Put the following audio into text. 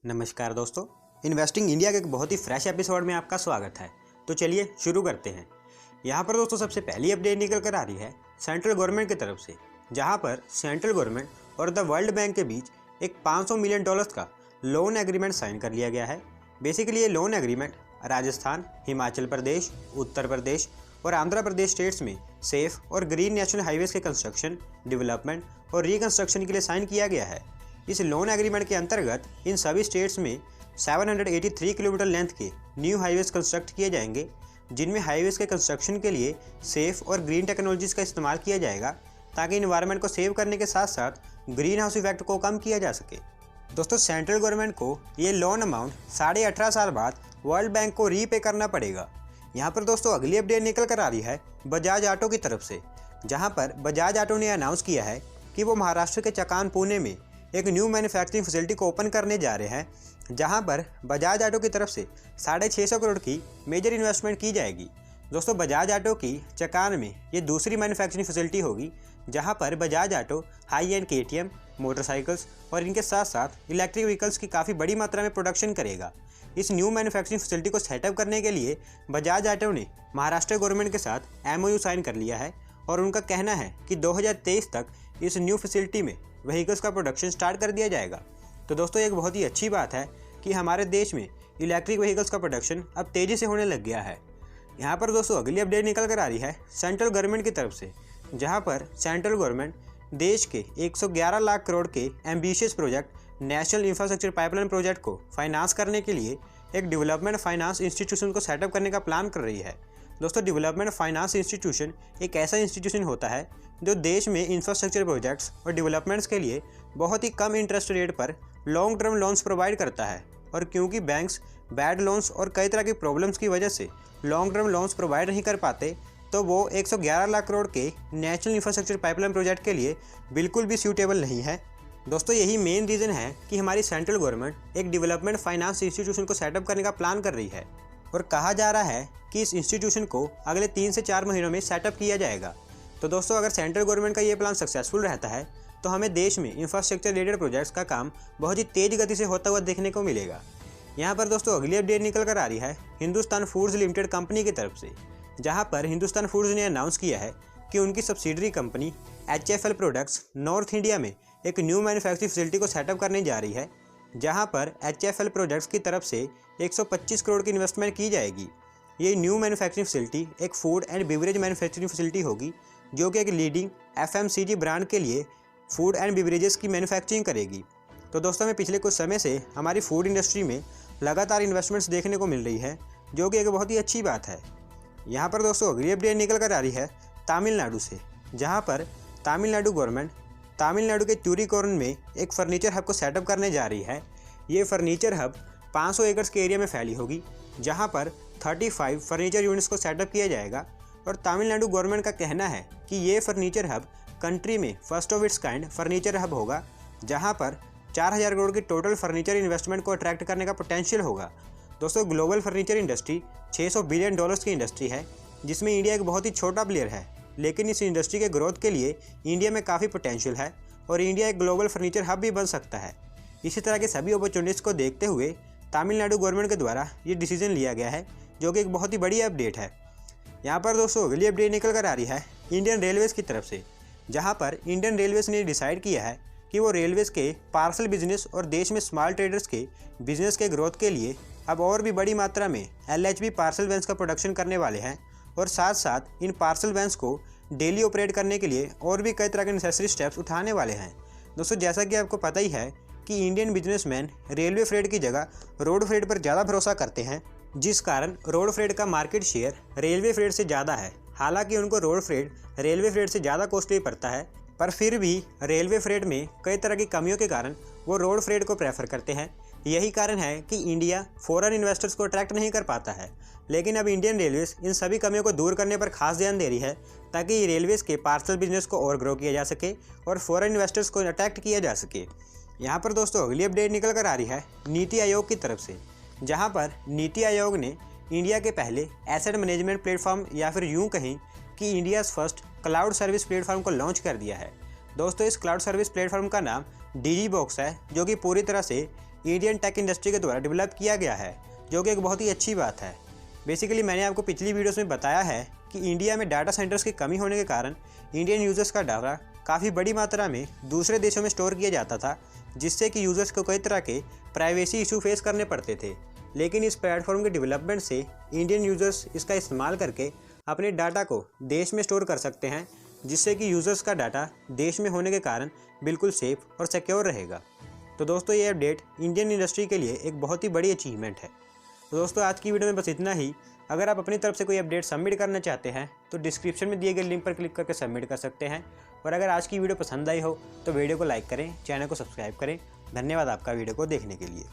नमस्कार दोस्तों, investing India के एक बहुत ही फ्रेश एपिसोड में आपका स्वागत है। तो चलिए शुरू करते हैं। यहाँ पर दोस्तों सबसे पहली अपडेट निकल कर आ रही है सेंट्रल गवर्नमेंट की तरफ से, जहाँ पर सेंट्रल गवर्नमेंट और द वर्ल्ड बैंक के बीच एक $500 मिलियन का लोन एग्रीमेंट साइन कर लिया गया है। बेसिकली ये लोन एग्रीमेंट राजस्थान, हिमाचल प्रदेश, उत्तर प्रदेश और आंध्र प्रदेश स्टेट्स में सेफ और ग्रीन नेशनल हाईवेज के कंस्ट्रक्शन, डेवलपमेंट और रिकंस्ट्रक्शन के लिए साइन किया गया है। इस लोन एग्रीमेंट के अंतर्गत इन सभी स्टेट्स में 783 किलोमीटर लेंथ के न्यू हाईवेज कंस्ट्रक्ट किए जाएंगे, जिनमें हाईवेज के कंस्ट्रक्शन के लिए सेफ और ग्रीन टेक्नोलॉजीज का इस्तेमाल किया जाएगा, ताकि इन्वायरमेंट को सेव करने के साथ साथ ग्रीन हाउस इफेक्ट को कम किया जा सके। दोस्तों, सेंट्रल गवर्नमेंट को ये लोन अमाउंट 18.5 साल बाद वर्ल्ड बैंक को रीपे करना पड़ेगा। यहाँ पर दोस्तों अगली अपडेट निकल कर आ रही है बजाज ऑटो की तरफ से, जहाँ पर बजाज ऑटो ने अनाउंस किया है कि वो महाराष्ट्र के चकान पुणे में एक न्यू मैन्युफैक्चरिंग फैसिलिटी को ओपन करने जा रहे हैं, जहां पर बजाज ऑटो की तरफ से 650 करोड़ की मेजर इन्वेस्टमेंट की जाएगी। दोस्तों, बजाज ऑटो की चकान में ये दूसरी मैन्युफैक्चरिंग फैसिलिटी होगी, जहां पर Bajaj auto high and KTM motorcycles और इनके साथ साथ इलेक्ट्रिक व्हीकल्स की काफ़ी बड़ी मात्रा में प्रोडक्शन करेगा। इस न्यू मैन्युफैक्चरिंग फैसिलिटी को सेटअप करने के लिए बजाज ऑटो ने महाराष्ट्र गवर्नमेंट के साथ MOU साइन कर लिया है और उनका कहना है कि 2023 तक इस न्यू फैसिलिटी में व्हीकल्स का प्रोडक्शन स्टार्ट कर दिया जाएगा। तो दोस्तों एक बहुत ही अच्छी बात है कि हमारे देश में इलेक्ट्रिक व्हीकल्स का प्रोडक्शन अब तेज़ी से होने लग गया है। यहाँ पर दोस्तों अगली अपडेट निकल कर आ रही है सेंट्रल गवर्नमेंट की तरफ से, जहाँ पर सेंट्रल गवर्नमेंट देश के 111 लाख करोड़ के ambitious project national infrastructure pipeline project को फाइनेंस करने के लिए एक डेवलपमेंट फाइनेंस इंस्टीट्यूशन को सेटअप करने का प्लान कर रही है। दोस्तों, डेवलपमेंट फाइनेंस इंस्टीट्यूशन एक ऐसा इंस्टीट्यूशन होता है जो देश में इंफ्रास्ट्रक्चर प्रोजेक्ट्स और डेवलपमेंट्स के लिए बहुत ही कम इंटरेस्ट रेट पर लॉन्ग टर्म लोन्स प्रोवाइड करता है। और क्योंकि बैंक्स बैड लोन्स और कई तरह की प्रॉब्लम्स की वजह से लॉन्ग टर्म लोन्स प्रोवाइड नहीं कर पाते, तो वो 111 लाख करोड़ के नेशनल इंफ्रास्ट्रक्चर पाइपलाइन प्रोजेक्ट के लिए बिल्कुल भी सूटेबल नहीं है। दोस्तों, यही मेन रीज़न है कि हमारी सेंट्रल गवर्नमेंट एक डेवलपमेंट फाइनेंस इंस्टीट्यूशन को सेटअप करने का प्लान कर रही है और कहा जा रहा है कि इस इंस्टीट्यूशन को अगले 3 से 4 महीनों में सेटअप किया जाएगा। तो दोस्तों, अगर सेंट्रल गवर्नमेंट का ये प्लान सक्सेसफुल रहता है तो हमें देश में इंफ्रास्ट्रक्चर रिलेटेड प्रोजेक्ट्स का काम बहुत ही तेज़ गति से होता हुआ देखने को मिलेगा। यहाँ पर दोस्तों अगली अपडेट निकल कर आ रही है हिंदुस्तान फूड्स लिमिटेड कंपनी की तरफ से, जहाँ पर हिंदुस्तान फूड्स ने अनाउंस किया है कि उनकी subsidiary company HFL products north India में एक न्यू मैन्युफैक्चरिंग फैसिलिटी को सेटअप करने जा रही है, जहाँ पर HFL प्रोडक्ट्स की तरफ से 125 करोड़ की इन्वेस्टमेंट की जाएगी। ये न्यू मैन्युफैक्चरिंग फैसिलिटी एक food and beverage manufacturing facility होगी, जो कि एक लीडिंग FMCG ब्रांड के लिए फूड एंड बेवरेजेस की मैन्युफैक्चरिंग करेगी। तो दोस्तों, हमें पिछले कुछ समय से हमारी फूड इंडस्ट्री में लगातार इन्वेस्टमेंट्स देखने को मिल रही है, जो कि एक बहुत ही अच्छी बात है। यहाँ पर दोस्तों अगली अपडेट निकल कर आ रही है तमिलनाडु से, जहाँ पर तमिलनाडु गवर्नमेंट तमिलनाडु के तूतीकोरन में एक फर्नीचर हब को सेटअप करने जा रही है। ये फर्नीचर हब 500 एकड़ के एरिया में फैली होगी, जहाँ पर 35 फर्नीचर यूनिट्स को सेटअप किया जाएगा। और तमिलनाडु गवर्नमेंट का कहना है कि ये फर्नीचर हब कंट्री में first of its kind furniture hub होगा, जहाँ पर 4000 करोड़ की टोटल फर्नीचर इन्वेस्टमेंट को अट्रैक्ट करने का पोटेंशियल होगा। दोस्तों, ग्लोबल फर्नीचर इंडस्ट्री $600 बिलियन की इंडस्ट्री है, जिसमें इंडिया एक बहुत ही छोटा प्लेयर है, लेकिन इस इंडस्ट्री के ग्रोथ के लिए इंडिया में काफ़ी पोटेंशियल है और इंडिया एक ग्लोबल फर्नीचर हब भी बन सकता है। इसी तरह के सभी अपॉर्चुनिटीज़ को देखते हुए तमिलनाडु गवर्नमेंट के द्वारा ये डिसीजन लिया गया है, जो कि एक बहुत ही बड़ी अपडेट है। यहाँ पर दोस्तों अगली अपडेट निकल कर आ रही है इंडियन रेलवेज़ की तरफ से, जहाँ पर इंडियन रेलवेज़ ने डिसाइड किया है कि वो रेलवेज़ के पार्सल बिजनेस और देश में स्मॉल ट्रेडर्स के बिजनेस के ग्रोथ के लिए अब और भी बड़ी मात्रा में LHB पार्सल वैन्स का प्रोडक्शन करने वाले हैं, और साथ साथ इन पार्सल वैन्स को डेली ऑपरेट करने के लिए और भी कई तरह के नेसेसरी स्टेप्स उठाने वाले हैं। दोस्तों, जैसा कि आपको पता ही है कि इंडियन बिजनेसमैन रेलवे फ्रेट की जगह रोड फ्रेट पर ज़्यादा भरोसा करते हैं, जिस कारण रोड फ्रेट का मार्केट शेयर रेलवे फ्रेट से ज़्यादा है। हालांकि उनको रोड फ्रेट रेलवे फ्रेट से ज़्यादा कॉस्टली पड़ता है, पर फिर भी रेलवे फ्रेट में कई तरह की कमियों के कारण वो रोड फ्रेट को प्रेफर करते हैं। यही कारण है कि इंडिया फॉरेन इन्वेस्टर्स को अट्रैक्ट नहीं कर पाता है, लेकिन अब इंडियन रेलवेज़ इन सभी कमियों को दूर करने पर खास ध्यान दे रही है, ताकि रेलवेज़ के पार्सल बिजनेस को और ग्रो किया जा सके और फॉरेन इन्वेस्टर्स को अट्रैक्ट किया जा सके। यहाँ पर दोस्तों अगली अपडेट निकल कर आ रही है नीति आयोग की तरफ से, जहाँ पर नीति आयोग ने इंडिया के पहले एसेट मैनेजमेंट प्लेटफॉर्म, या फिर यूँ कहें कि India's first cloud service platform को लॉन्च कर दिया है। दोस्तों, इस क्लाउड सर्विस प्लेटफॉर्म का नाम DigiBox है, जो कि पूरी तरह से इंडियन टेक इंडस्ट्री के द्वारा डेवलप किया गया है, जो कि एक बहुत ही अच्छी बात है। बेसिकली मैंने आपको पिछली वीडियोस में बताया है कि इंडिया में डाटा सेंटर्स की कमी होने के कारण इंडियन यूज़र्स का डाटा काफ़ी बड़ी मात्रा में दूसरे देशों में स्टोर किया जाता था, जिससे कि यूज़र्स को कई तरह के प्राइवेसी इशू फेस करने पड़ते थे। लेकिन इस प्लेटफॉर्म के डेवलपमेंट से इंडियन यूज़र्स इसका इस्तेमाल करके अपने डाटा को देश में स्टोर कर सकते हैं, जिससे कि यूज़र्स का डाटा देश में होने के कारण बिल्कुल सेफ और सिक्योर रहेगा। तो दोस्तों, ये अपडेट इंडियन इंडस्ट्री के लिए एक बहुत ही बड़ी अचीवमेंट है। तो दोस्तों, आज की वीडियो में बस इतना ही। अगर आप अपनी तरफ से कोई अपडेट सबमिट करना चाहते हैं तो डिस्क्रिप्शन में दिए गए लिंक पर क्लिक करके सबमिट कर सकते हैं। और अगर आज की वीडियो पसंद आई हो तो वीडियो को लाइक करें, चैनल को सब्सक्राइब करें। धन्यवाद आपका वीडियो को देखने के लिए।